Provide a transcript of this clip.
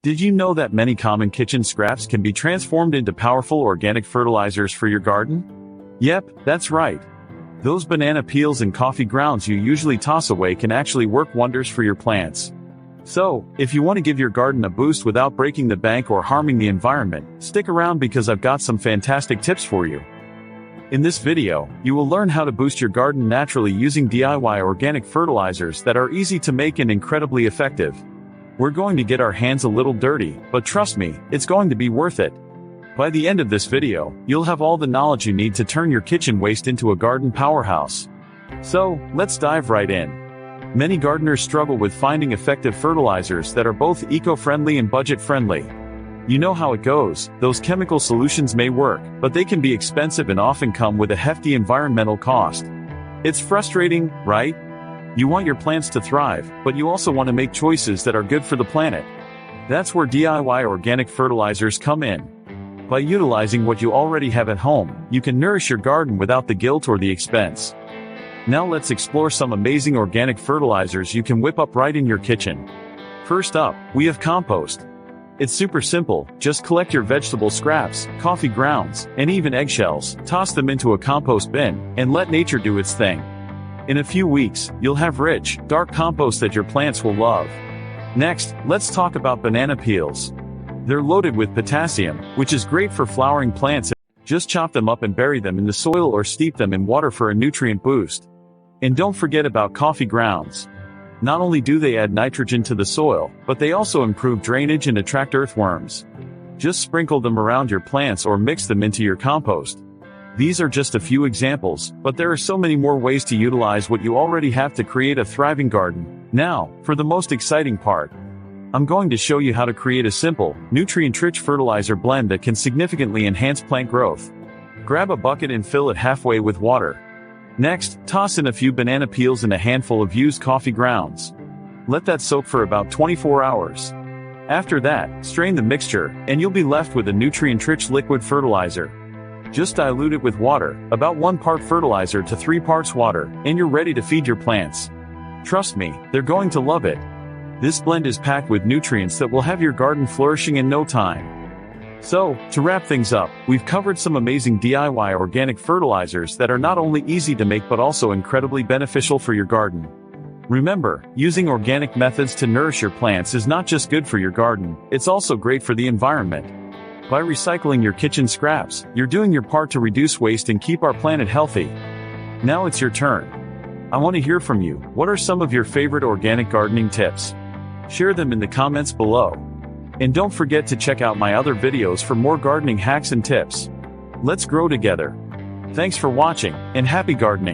Did you know that many common kitchen scraps can be transformed into powerful organic fertilizers for your garden? Yep, that's right. Those banana peels and coffee grounds you usually toss away can actually work wonders for your plants. So, if you want to give your garden a boost without breaking the bank or harming the environment, stick around because I've got some fantastic tips for you. In this video, you will learn how to boost your garden naturally using DIY organic fertilizers that are easy to make and incredibly effective. We're going to get our hands a little dirty, but trust me, it's going to be worth it. By the end of this video, you'll have all the knowledge you need to turn your kitchen waste into a garden powerhouse. So, let's dive right in. Many gardeners struggle with finding effective fertilizers that are both eco-friendly and budget-friendly. You know how it goes, those chemical solutions may work, but they can be expensive and often come with a hefty environmental cost. It's frustrating, right? You want your plants to thrive, but you also want to make choices that are good for the planet. That's where DIY organic fertilizers come in. By utilizing what you already have at home, you can nourish your garden without the guilt or the expense. Now let's explore some amazing organic fertilizers you can whip up right in your kitchen. First up, we have compost. It's super simple, just collect your vegetable scraps, coffee grounds, and even eggshells, toss them into a compost bin, and let nature do its thing. In a few weeks, you'll have rich, dark compost that your plants will love. Next, let's talk about banana peels. They're loaded with potassium, which is great for flowering plants. Just chop them up and bury them in the soil or steep them in water for a nutrient boost. And don't forget about coffee grounds. Not only do they add nitrogen to the soil, but they also improve drainage and attract earthworms. Just sprinkle them around your plants or mix them into your compost. These are just a few examples, but there are so many more ways to utilize what you already have to create a thriving garden. Now, for the most exciting part. I'm going to show you how to create a simple, nutrient-rich fertilizer blend that can significantly enhance plant growth. Grab a bucket and fill it halfway with water. Next, toss in a few banana peels and a handful of used coffee grounds. Let that soak for about 24 hours. After that, strain the mixture, and you'll be left with a nutrient-rich liquid fertilizer. Just dilute it with water, about 1 part fertilizer to 3 parts water, and you're ready to feed your plants. Trust me, they're going to love it. This blend is packed with nutrients that will have your garden flourishing in no time. So, to wrap things up, we've covered some amazing DIY organic fertilizers that are not only easy to make but also incredibly beneficial for your garden. Remember, using organic methods to nourish your plants is not just good for your garden, it's also great for the environment. By recycling your kitchen scraps, you're doing your part to reduce waste and keep our planet healthy. Now it's your turn. I want to hear from you. What are some of your favorite organic gardening tips? Share them in the comments below. And don't forget to check out my other videos for more gardening hacks and tips. Let's grow together. Thanks for watching, and happy gardening.